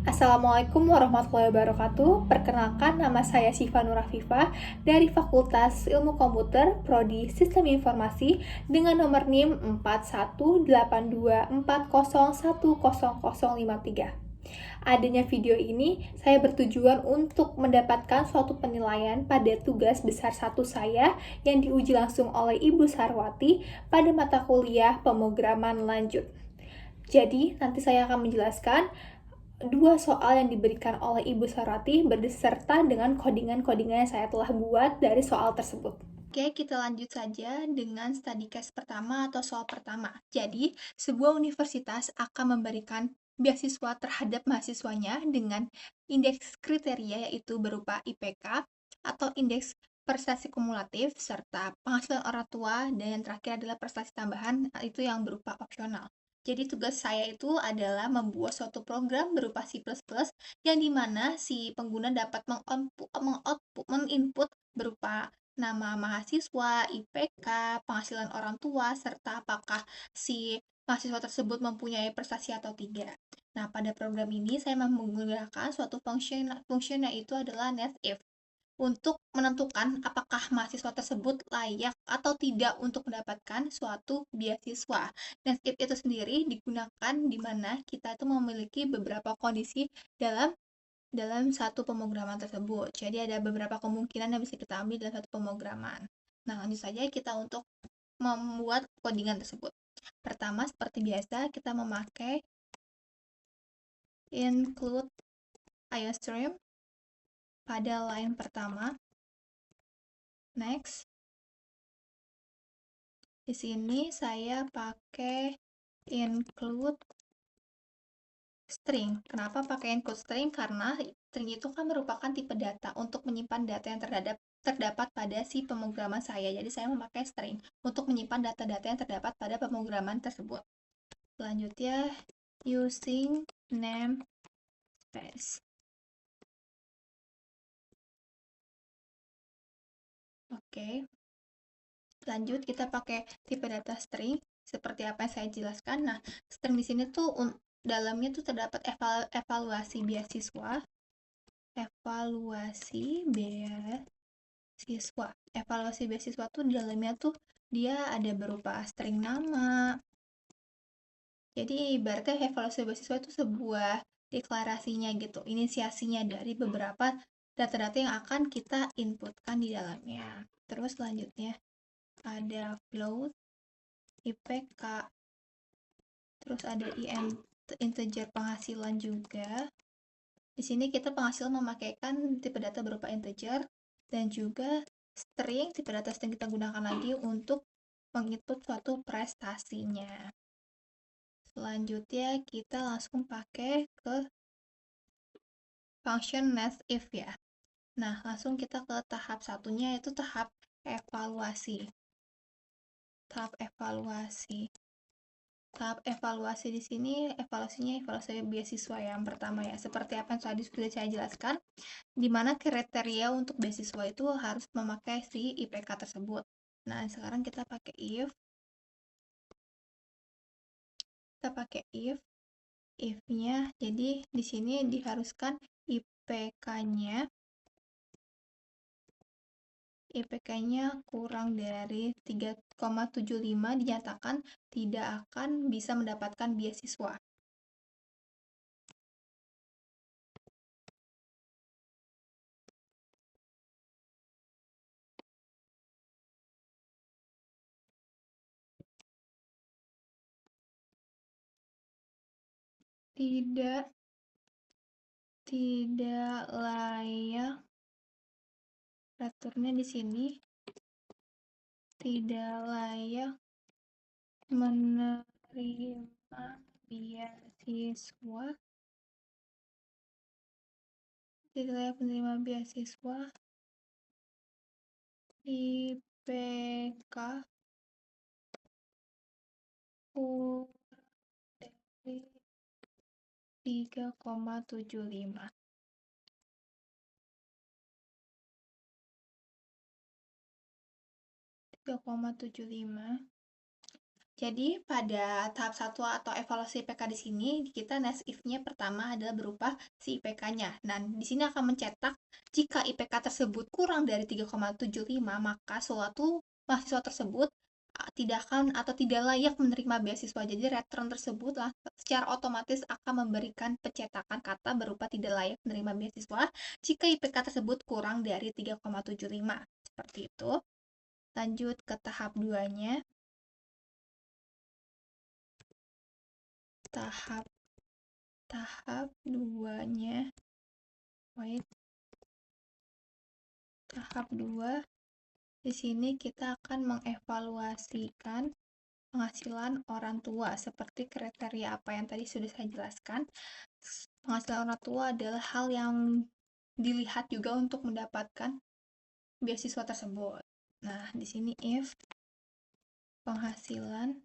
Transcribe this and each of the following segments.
Assalamualaikum warahmatullahi wabarakatuh. Perkenalkan, nama saya Syifa Nur Afifah dari Fakultas Ilmu Komputer, Prodi Sistem Informasi dengan nomor NIM 4182401053. Adanya video ini, saya bertujuan untuk mendapatkan suatu penilaian pada tugas besar 1 saya yang diuji langsung oleh Ibu Sarwati pada mata kuliah pemrograman lanjut. Jadi, nanti saya akan menjelaskan dua soal yang diberikan oleh Ibu Sarwati beserta dengan codingan-codingan yang saya telah buat dari soal tersebut. Oke, kita lanjut saja dengan study case pertama atau soal pertama. Jadi, sebuah universitas akan memberikan beasiswa terhadap mahasiswanya dengan indeks kriteria yaitu berupa IPK atau indeks prestasi kumulatif serta penghasilan orang tua, dan yang terakhir adalah prestasi tambahan, itu yang berupa opsional. Jadi tugas saya itu adalah membuat suatu program berupa C++ yang dimana si pengguna dapat menginput berupa nama mahasiswa, IPK, penghasilan orang tua, serta apakah si mahasiswa tersebut mempunyai prestasi atau tidak. Nah, pada program ini saya menggunakan suatu function yaitu adalah netif untuk menentukan apakah mahasiswa tersebut layak atau tidak untuk mendapatkan suatu beasiswa. Dan skip itu sendiri digunakan di mana kita itu memiliki beberapa kondisi dalam dalam satu pemrograman tersebut. Jadi ada beberapa kemungkinan yang bisa kita ambil dalam satu pemrograman. Nah, lanjut saja kita untuk membuat codingan tersebut. Pertama, seperti biasa, kita memakai include IOStream pada line pertama. Next, di sini saya pakai include string. Kenapa pakai include string? Karena string itu kan merupakan tipe data untuk menyimpan data yang terdapat pada si pemrograman saya. Jadi saya memakai string untuk menyimpan data-data yang terdapat pada pemrograman tersebut. Selanjutnya, using namespace. Oke. Lanjut, kita pakai tipe data string seperti apa yang saya jelaskan. Nah, string di sini tuh dalamnya tuh terdapat evaluasi beasiswa, evaluasi beasiswa tuh di dalamnya tuh dia ada berupa string nama. Jadi ibaratnya evaluasi beasiswa itu sebuah deklarasinya gitu, inisiasinya dari beberapa data-data yang akan kita inputkan di dalamnya. Terus selanjutnya ada float, IPK, terus ada integer penghasilan juga. Di sini kita penghasilan memakaikan tipe data berupa integer, dan juga string, tipe data string kita gunakan lagi untuk menginput suatu prestasinya. Selanjutnya kita langsung pakai ke function netif ya. Nah, langsung kita ke tahap satunya, yaitu tahap evaluasi. Tahap evaluasi di sini, evaluasi beasiswa yang pertama ya. Seperti apa yang tadi sudah saya jelaskan, di mana kriteria untuk beasiswa itu harus memakai si IPK tersebut. Nah, sekarang kita pakai if-nya. Jadi di sini diharuskan IPK-nya kurang dari 3,75 dinyatakan tidak akan bisa mendapatkan beasiswa. Tidak layak, aturnya di sini tidak layak menerima beasiswa, IPK kurang dari 3,75. Jadi pada tahap 1 atau evaluasi IPK di sini kita next if-nya pertama adalah berupa si IPK-nya. Nah, di sini akan mencetak jika IPK tersebut kurang dari 3,75 maka suatu mahasiswa tersebut tidak akan atau tidak layak menerima beasiswa. Jadi return tersebut secara otomatis akan memberikan pencetakan kata berupa tidak layak menerima beasiswa jika IPK tersebut kurang dari 3,75. Seperti itu. Lanjut ke tahap 2-nya. Tahap 2-nya. Tahap 2 di sini kita akan mengevaluasikan penghasilan orang tua seperti kriteria apa yang tadi sudah saya jelaskan. Penghasilan orang tua adalah hal yang dilihat juga untuk mendapatkan beasiswa tersebut. Nah, di sini if penghasilan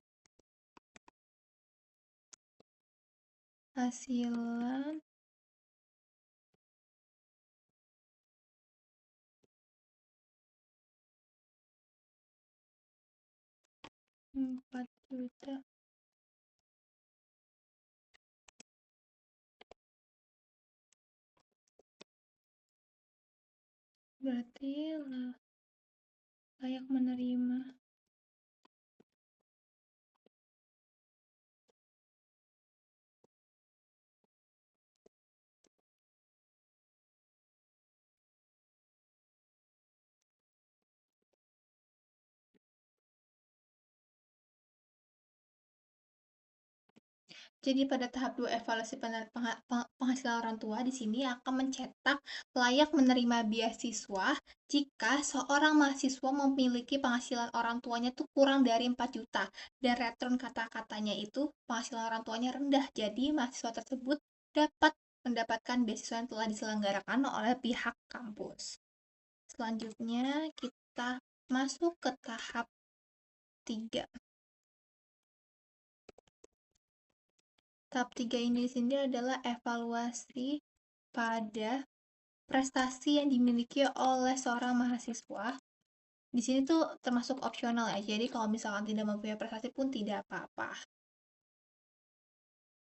4 juta berarti layak menerima. Jadi pada tahap 2 evaluasi penghasilan orang tua di sini akan mencetak layak menerima beasiswa jika seorang mahasiswa memiliki penghasilan orang tuanya itu kurang dari 4 juta dan return kata-katanya itu penghasilan orang tuanya rendah. Jadi mahasiswa tersebut dapat mendapatkan beasiswa yang telah diselenggarakan oleh pihak kampus. Selanjutnya kita masuk ke tahap 3. Tahap 3 ini di sini adalah evaluasi pada prestasi yang dimiliki oleh seorang mahasiswa. Di sini tuh termasuk opsional ya, jadi kalau misalkan tidak mempunyai prestasi pun tidak apa-apa.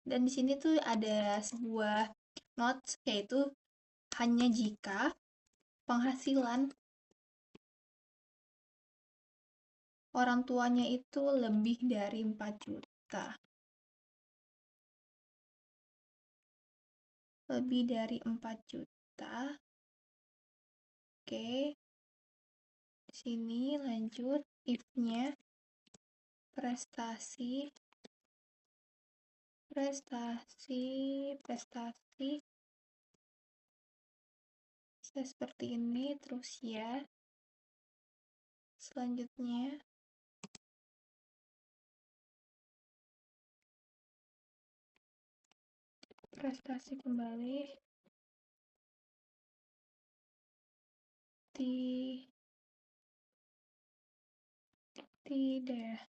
Dan di sini tuh ada sebuah notes, yaitu hanya jika penghasilan orang tuanya itu lebih dari 4 juta. Lebih dari 4 juta. Oke. Di sini lanjut if-nya prestasi seperti ini terus ya. Selanjutnya prestasi kembali tidak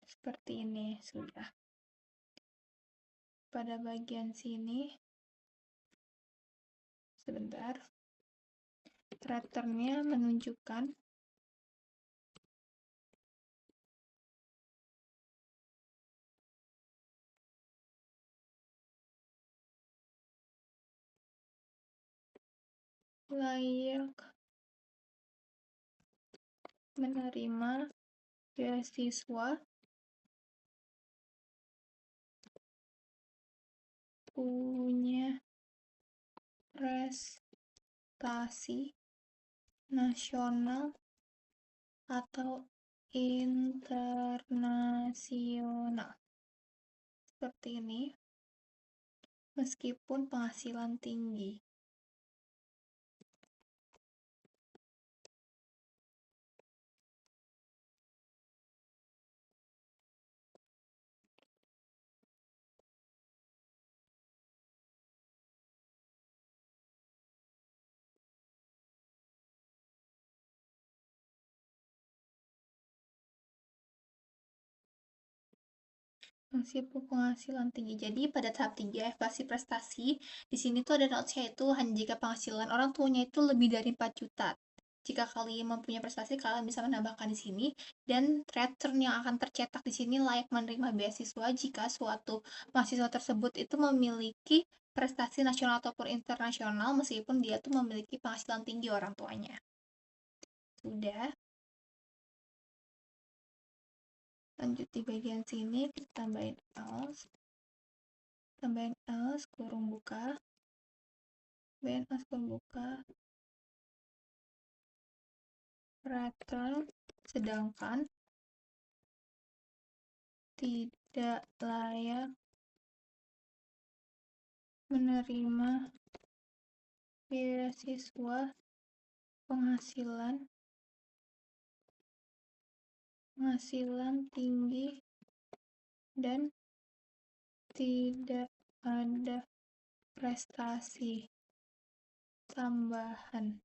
seperti ini sudah. Pada bagian sini sebentar, returnnya menunjukkan layak menerima beasiswa punya prestasi nasional atau internasional. Seperti ini, meskipun penghasilan tinggi. Meskipun penghasilan tinggi. Jadi pada tahap 3 evaluasi prestasi, di sini tuh ada notes-nya itu hanya jika penghasilan orang tuanya itu lebih dari 4 juta. Jika kalian mempunyai prestasi, kalian bisa menambahkan di sini dan return yang akan tercetak di sini layak menerima beasiswa jika suatu mahasiswa tersebut itu memiliki prestasi nasional ataupun internasional meskipun dia tuh memiliki penghasilan tinggi orang tuanya. Sudah. Lanjut di bagian sini kita tambahin else kurung buka BNS pembuka return sedangkan tidak layak menerima beasiswa penghasilan tinggi dan tidak ada prestasi tambahan.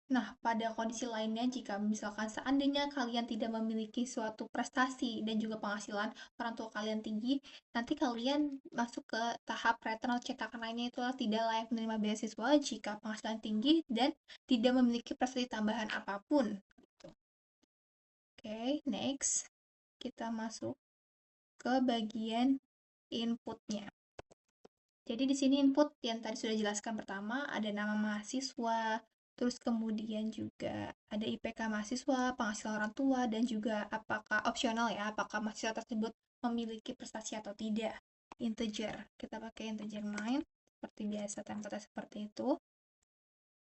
Nah, pada kondisi lainnya, jika misalkan seandainya kalian tidak memiliki suatu prestasi dan juga penghasilan orang tua kalian tinggi, nanti kalian masuk ke tahap return atau cetakan lainnya itu tidak layak menerima beasiswa jika penghasilan tinggi dan tidak memiliki prestasi tambahan apapun. Oke, next. Kita masuk ke bagian inputnya. Jadi di sini input yang tadi sudah jelaskan pertama ada nama mahasiswa, terus kemudian juga ada IPK mahasiswa, penghasilan orang tua, dan juga apakah opsional ya, apakah mahasiswa tersebut memiliki prestasi atau tidak. Integer, kita pakai integer main seperti biasa, template seperti itu.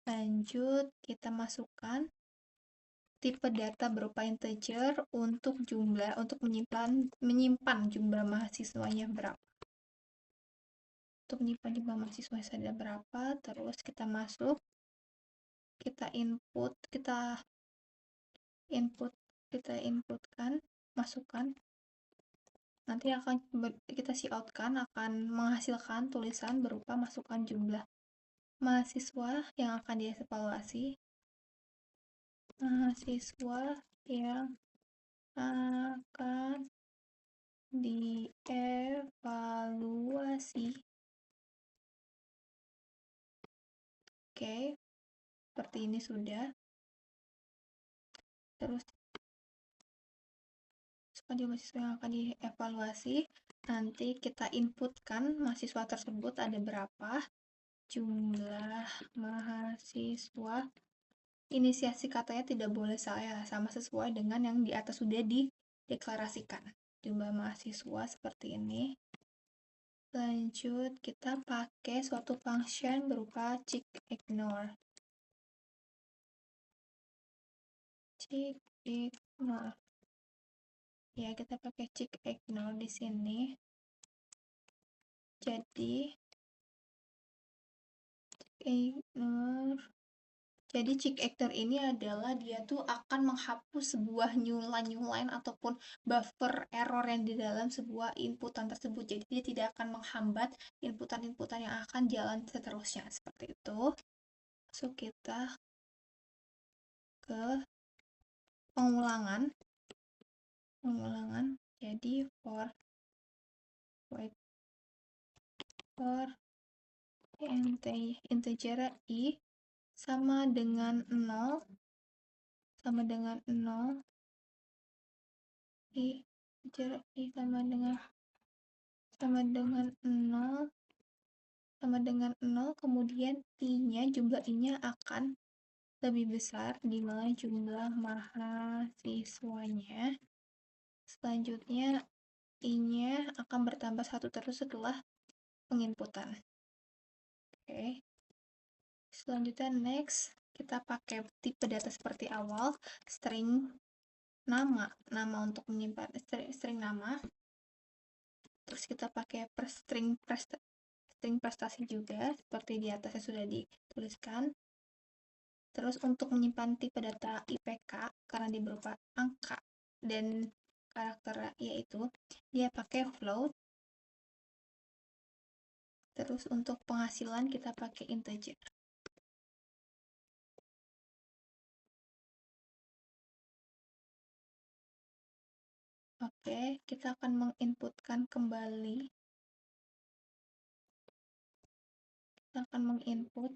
Lanjut kita masukkan tipe data berupa integer untuk menyimpan jumlah mahasiswanya berapa. Untuk menyimpan jumlah mahasiswa ada berapa, terus kita masuk, kita inputkan, masukkan, nanti akan kita outkan akan menghasilkan tulisan berupa masukkan jumlah mahasiswa yang akan dievaluasi, mahasiswa yang akan dievaluasi. Oke, seperti ini sudah. Terus jumlah mahasiswa yang akan dievaluasi, nanti kita inputkan mahasiswa tersebut ada berapa, jumlah mahasiswa, inisiasi katanya tidak boleh salah, sama sesuai dengan yang di atas sudah dideklarasikan. Jumlah mahasiswa seperti ini. Lanjut, kita pakai suatu function berupa check ignore. Check ignore. Ya, kita pakai check ignore di sini. Jadi check actor ini adalah dia tuh akan menghapus sebuah new line ataupun buffer error yang di dalam sebuah inputan tersebut. Jadi dia tidak akan menghambat inputan-inputan yang akan jalan seterusnya. Seperti itu. So kita ke pengulangan. Jadi for integer i sama dengan 0 integer i sama dengan 0 kemudian i-nya jumlah i-nya akan lebih besar di mana jumlah mahasiswanya. Selanjutnya i-nya akan bertambah 1 terus setelah penginputan. Oke. Selanjutnya next, kita pakai tipe data seperti awal, string nama untuk menyimpan string nama. Terus kita pakai string prestasi juga seperti di atasnya sudah dituliskan. Terus untuk menyimpan tipe data IPK karena dia berupa angka dan karakter yaitu dia pakai float. Terus untuk penghasilan kita pakai integer. Oke, kita akan menginputkan kembali. Kita akan menginput.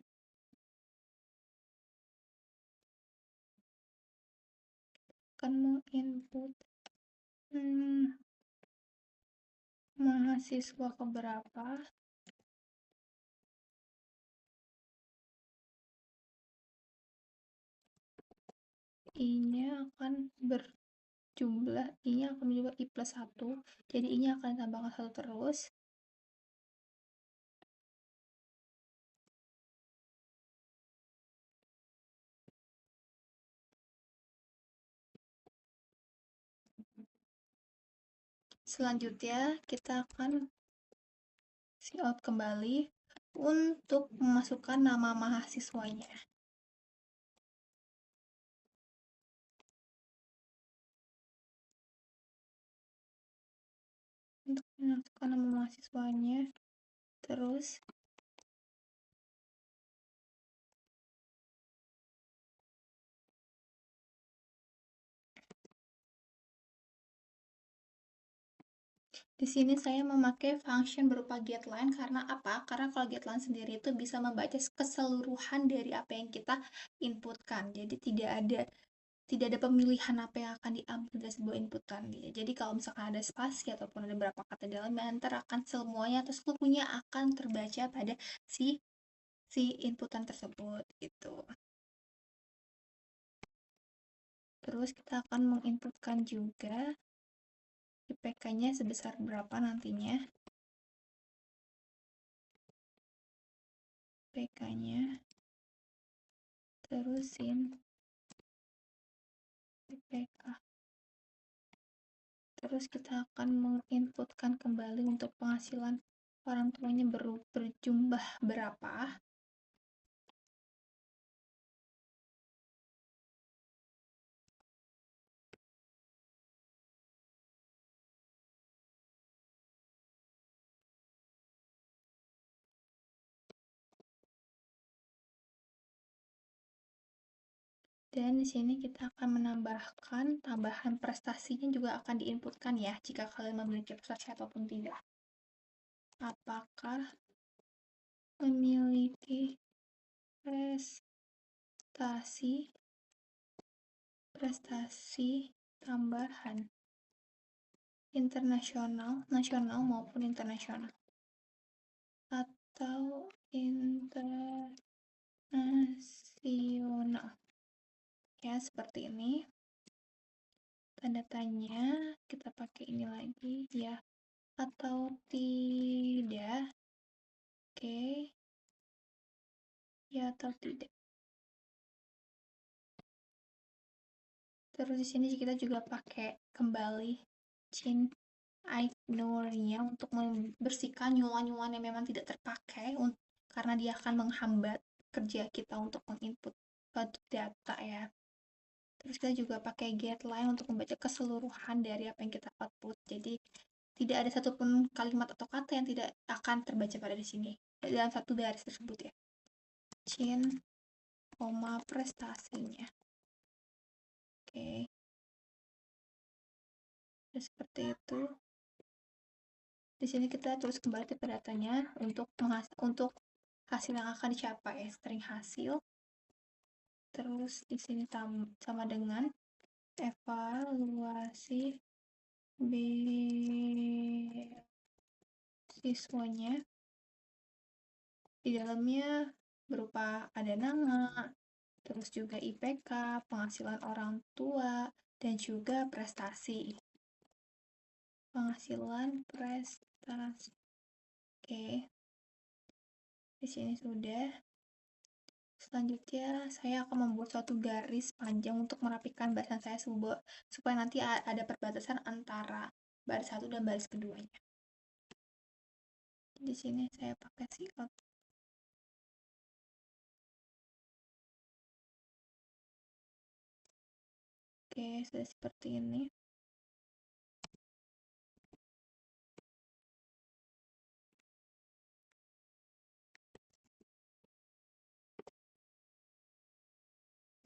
Mahasiswa keberapa. I-nya akan berjumlah, I-nya akan berjumlah I plus 1, jadi I-nya akan ditambahkan 1 terus. Selanjutnya, kita akan out kembali untuk memasukkan nama mahasiswanya. Untuk memasukkan nama mahasiswanya, terus di sini saya memakai function berupa getLine karena apa? Karena kalau getLine sendiri itu bisa membaca keseluruhan dari apa yang kita inputkan. Jadi tidak ada pemilihan apa yang akan diambil dari sebuah inputan. Jadi kalau misalkan ada spasi ataupun ada beberapa kata di dalamnya, nanti akan semuanya atau seluruhnya akan terbaca pada si inputan tersebut gitu. Terus kita akan menginputkan juga IPK-nya sebesar berapa nantinya. IPK-nya terusin IPK. Terus kita akan menginputkan kembali untuk penghasilan orang tuanya berjumlah berapa. Dan di sini kita akan menambahkan tambahan prestasinya juga akan diinputkan ya, jika kalian memiliki prestasi ataupun tidak. Apakah memiliki prestasi tambahan internasional, nasional maupun internasional, atau internasional. Ya, seperti ini. Tanda tanya, kita pakai ini lagi, ya atau tidak. Oke. Ya atau tidak. Terus di sini kita juga pakai kembali change ignore-nya untuk membersihkan nyulan-nyulan yang memang tidak terpakai karena dia akan menghambat kerja kita untuk menginput data ya. Terus kita juga pakai getLine untuk membaca keseluruhan dari apa yang kita output. Jadi tidak ada satupun kalimat atau kata yang tidak akan terbaca pada di sini dalam satu garis tersebut ya. Chin, prestasinya. Oke. Ya, seperti itu. Di sini kita tulis kembali tipe datanya untuk hasil yang akan dicapai, string hasil. Terus di sini sama dengan evaluasi beasiswanya. Di dalamnya berupa ada nama, terus juga IPK, penghasilan orang tua, dan juga prestasi. Penghasilan prestasi. Oke. Di sini sudah. Selanjutnya, saya akan membuat suatu garis panjang untuk merapikan barisan saya supaya nanti ada perbatasan antara baris satu dan baris keduanya. Di sini saya pakai out. Oke, sudah seperti ini.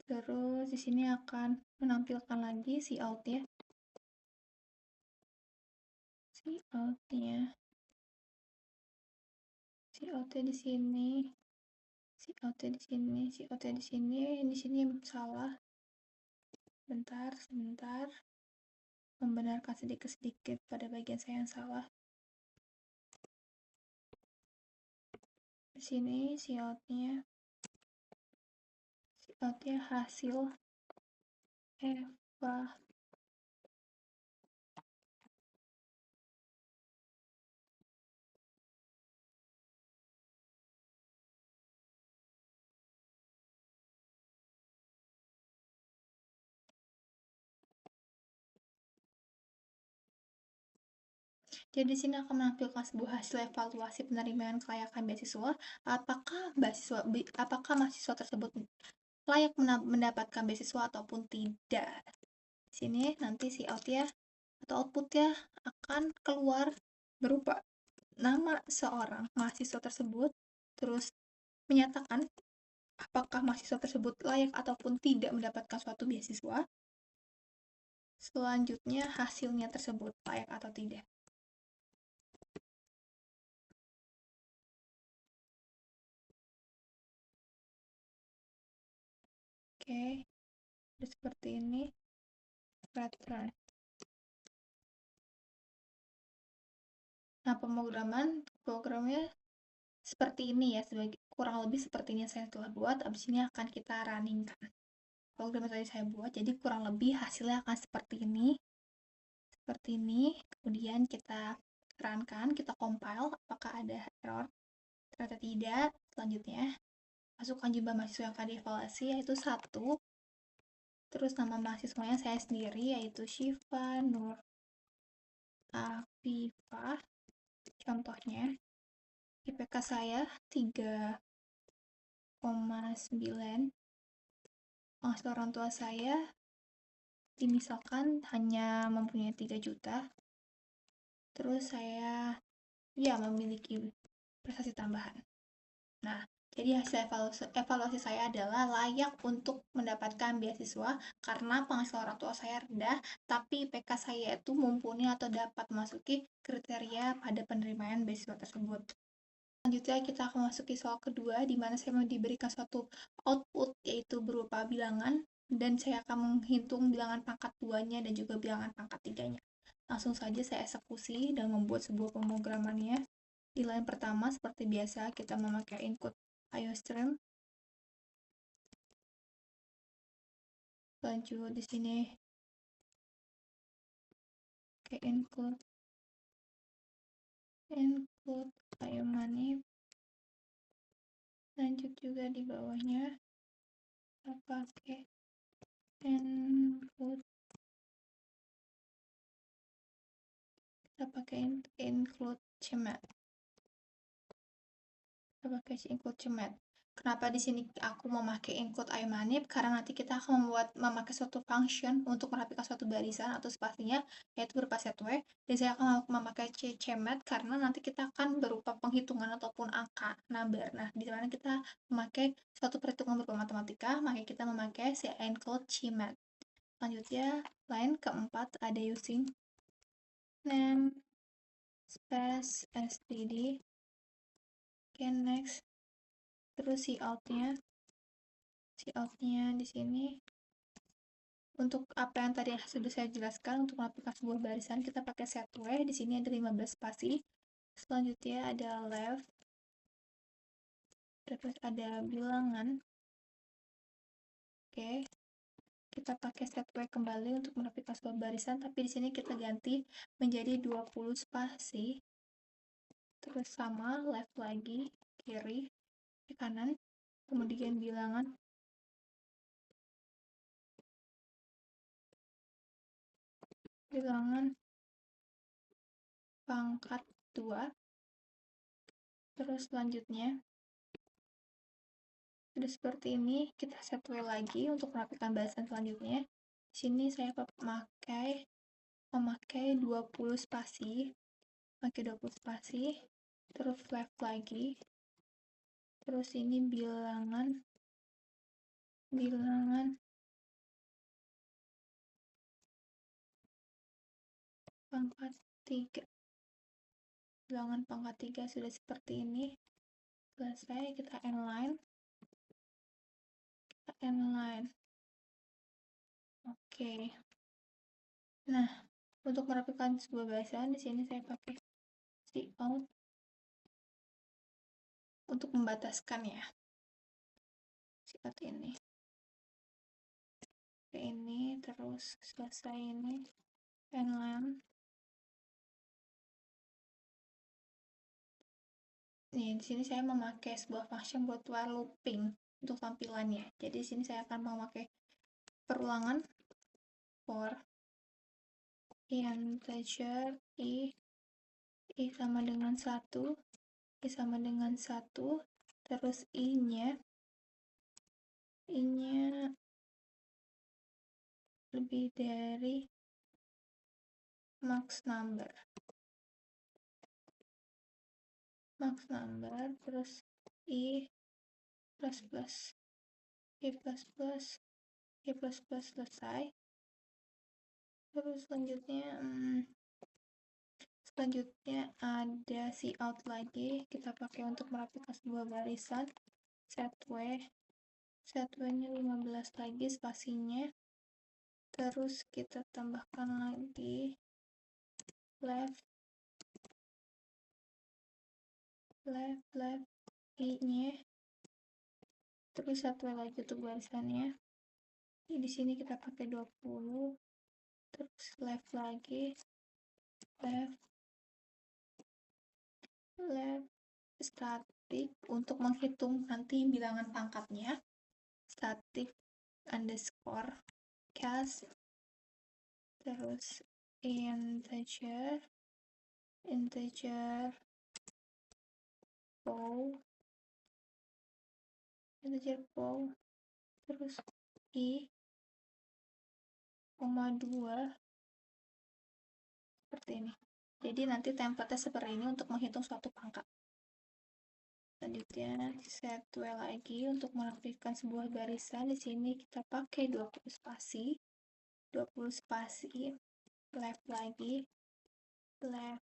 Terus di sini akan menampilkan lagi out ya. si out-nya di sini, si out-nya di sini, si out-nya di sini salah. Sebentar, membenarkan sedikit-sedikit pada bagian saya yang salah. Di sini si out-nya hasil eva Jadi di sini akan menampilkan sebuah hasil evaluasi penerimaan kelayakan beasiswa. Apakah mahasiswa tersebut layak mendapatkan beasiswa ataupun tidak. Di sini nanti si outputnya akan keluar berupa nama seorang mahasiswa tersebut, terus menyatakan apakah mahasiswa tersebut layak ataupun tidak mendapatkan suatu beasiswa. Selanjutnya hasilnya tersebut layak atau tidak. Oke, seperti ini. Return. Nah, programnya seperti ini ya, kurang lebih seperti ini yang saya telah buat. Abis ini akan kita runningkan program yang tadi saya buat. Jadi kurang lebih hasilnya akan seperti ini. Kemudian kita runkan, kita compile, apakah ada error. Ternyata tidak. Selanjutnya masukkan jumlah mahasiswa yang akan dievaluasi, yaitu 1. Terus nama mahasiswanya saya sendiri, yaitu Syifa Nur Afifah. Contohnya IPK saya 3,9. Penghasilan orang tua saya misalkan hanya mempunyai 3 juta. Terus saya memiliki prestasi tambahan. Nah, jadi hasil evaluasi saya adalah layak untuk mendapatkan beasiswa karena penghasilan orang tua saya rendah, tapi IPK saya itu mumpuni atau dapat memasuki kriteria pada penerimaan beasiswa tersebut. Selanjutnya kita akan memasuki soal kedua, di mana saya mau diberikan suatu output, yaitu berupa bilangan, dan saya akan menghitung bilangan pangkat 2-nya dan juga bilangan pangkat 3-nya. Langsung saja saya eksekusi dan membuat sebuah pemrogramannya. Di line pertama, seperti biasa, kita memakai input IOStream. Lanjut di sini ke include IOManip. Lanjut juga di bawahnya kita pakai include CMAT. Kenapa di sini aku memakai include IOManip? Karena nanti kita akan memakai suatu function untuk merapikan suatu barisan atau spasinya, yaitu berupa setway. Dan saya akan memakai CMAT karena nanti kita akan berupa penghitungan ataupun angka, number. Nah, di mana kita memakai suatu perhitungan berupa matematika, maka kita memakai include CMAT. Selanjutnya, line keempat ada using name space std. Oke, next. Terus si out-nya di sini untuk apa yang tadi sudah saya jelaskan, untuk melakukan sebuah barisan kita pakai setway. Di sini ada 15 spasi. Selanjutnya ada left, terus ada bilangan. Oke, kita pakai setway kembali untuk merapikan sebuah barisan, tapi di sini kita ganti menjadi 20 spasi. Terus sama left lagi, kiri, kanan, kemudian bilangan pangkat 2. Terus selanjutnya sudah seperti ini, kita setway lagi untuk merapikan barisan selanjutnya. Di sini saya memakai 20 spasi. Terus left lagi. Terus ini bilangan pangkat 3. bilangan pangkat 3 sudah seperti ini. Selesai, kita inline. Oke. Nah, untuk merapikan sebuah barisan, di sini saya pakai cout untuk membataskan ya. Cout ini. Ini terus selesai ini inline. Nih, di sini saya memakai sebuah function buat while looping untuk tampilannya. Jadi di sini saya akan memakai perulangan for integer i sama dengan 1, i sama dengan 1, terus i-nya lebih dari max number, terus i plus plus, selesai. Terus selanjutnya ada cout lagi, kita pakai untuk merapikan sebuah barisan. setw-nya 15 lagi spasinya, terus kita tambahkan lagi left i-nya, terus satu lagi untuk barisannya. Di sini kita pakai 20, terus left static untuk menghitung nanti bilangan pangkatnya, static underscore cast, terus integer pow, terus i, 2 seperti ini. Jadi nanti template-nya seperti ini untuk menghitung suatu pangkat. Selanjutnya setw lagi untuk merapikan sebuah barisan. Di sini kita pakai 20 spasi, left.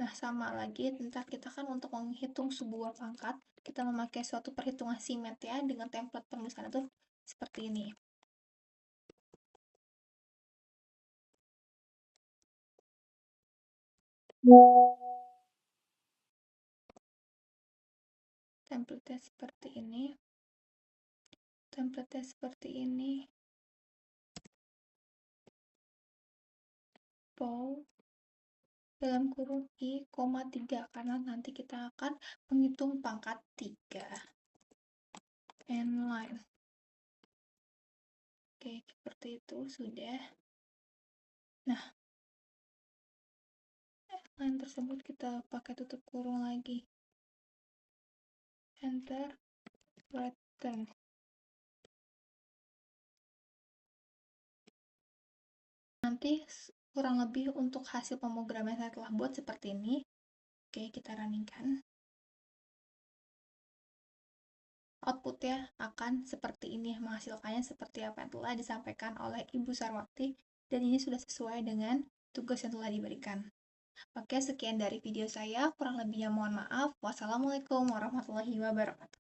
Nah, sama lagi, tentang kita kan untuk menghitung sebuah pangkat, kita memakai suatu perhitungan simet ya, dengan template penulisan itu seperti ini. Template-nya seperti ini. Pow dalam kurung i, 3, karena nanti kita akan menghitung pangkat 3. Inline. Oke, seperti itu sudah. Nah, inline tersebut kita pakai tutup kurung lagi. Enter, return. Nanti kurang lebih untuk hasil pemrograman yang saya telah buat seperti ini. Oke, kita runningkan. Outputnya akan seperti ini, menghasilkannya seperti apa yang telah disampaikan oleh Ibu Sarwati, dan ini sudah sesuai dengan tugas yang telah diberikan. Oke, sekian dari video saya, kurang lebihnya mohon maaf. Wassalamualaikum warahmatullahi wabarakatuh.